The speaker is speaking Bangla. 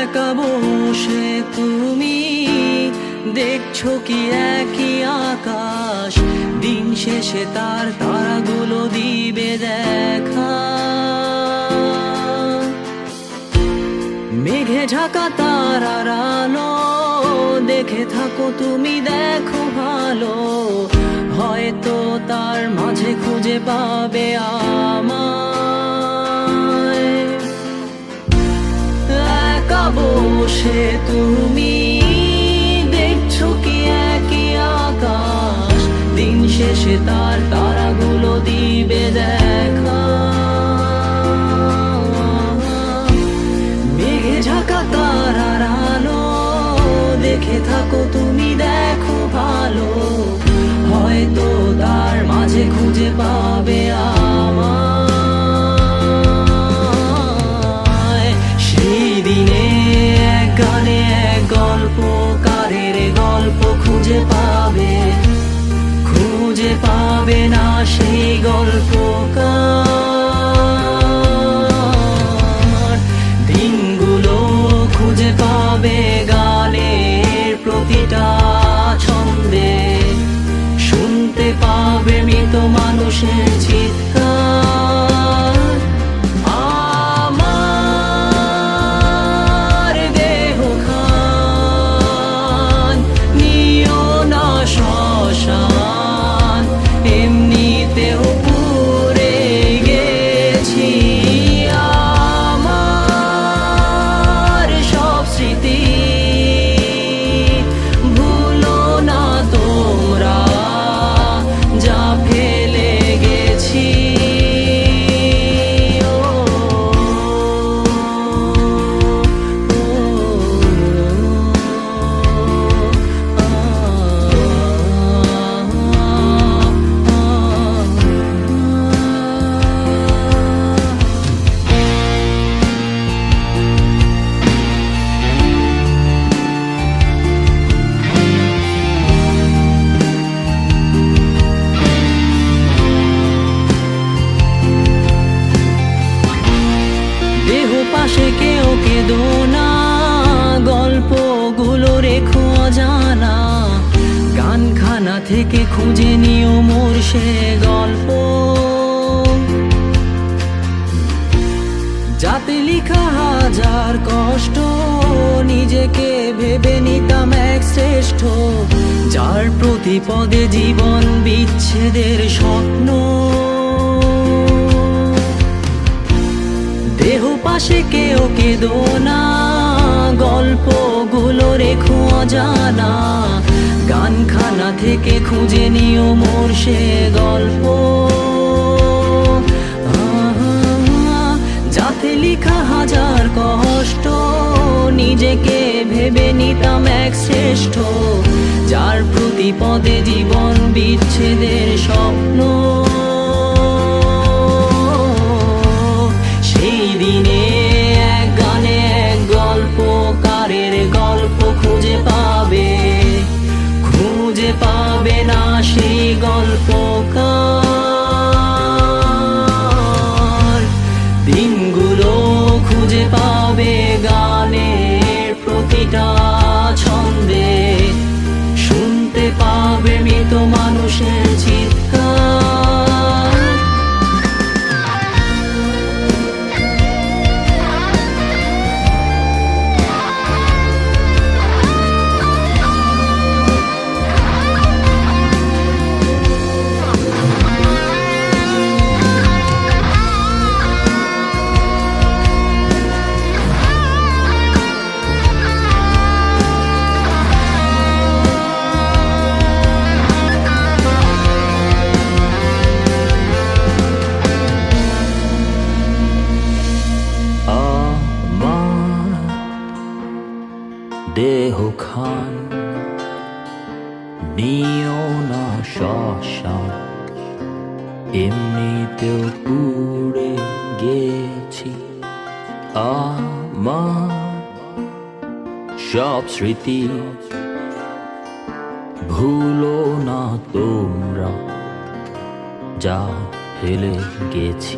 একা বসে তুমি দেখছো কি একই আকাশ, দিন শেষে তার তারাগুলো দিবে দেখা। মেঘে ঢাকা তারার আলো দেখে থাকো তুমি, দেখো ভালো, হয়তো তার মাঝে খুঁজে পাবে আমায়। একা বসে তুমি দেখছো কি একই আকাশ, দিন শেষে তার তারাগুলো দিবে দেখা। মেঘে ঢাকা তারার আলো দেখে থাকো তুমি, দেখো ভালো, হয়তো তার মাঝে খুঁজে পাবে আমায়। সেই দিনে এক গানে এক গল্পকারের গল্প খুঁজে পাবে, খুঁজে পাবে না সেই গল্পকার। দিনগুলো খুঁজে পাবে গানের প্রতিটা ছন্দে, শুনতে পাবে মৃত মানুষের চিৎকার। আমার দেহ খান নিও না শ্মশান, এমনিতেও পুড়ে গেছি। আমার সব স্মৃতি ভুলো না তোমরা, যা ফেলে গেছি। দেহ পাশে কেউ কেঁদো না, গল্পগুলো রেখো অজানা, গানখানা থেকে খুঁজে নিও মোর সে গল্প, যাতে লিখা হাজার কষ্ট নিজেকে ভেবে নিতাম এক শ্রেষ্ঠ, যার প্রতি পদে জীবন বিচ্ছেদের স্বপ্ন। দেহ পাশে কেউ কেঁদো না, গল্পগুলো রেখো অজানা, গানখানা থেকে খুঁজে নিও মোর সে গল্প, যাতে লিখা হাজার কষ্ট নিজেকে ভেবে নিতাম এক শ্রেষ্ঠ, যার প্রতি পদে জীবন বিচ্ছেদের স্বপ্ন। সেই দিনে এক গানে এক গল্পকারের গল্প খুঁজে পাবে, খুঁজে পাবে না সেই গল্পকার। দিনগুলো খুঁজে পাবে গানের প্রতিটা ছন্দে, শুনতে পাবে মৃত মানুষের চিৎকার। দেহ খান নিও না শ্মশান, এমনিতেও পুড়ে গেছি। আমার সব স্মৃতি ভুলো না তোমরা, যা ফেলে গেছি।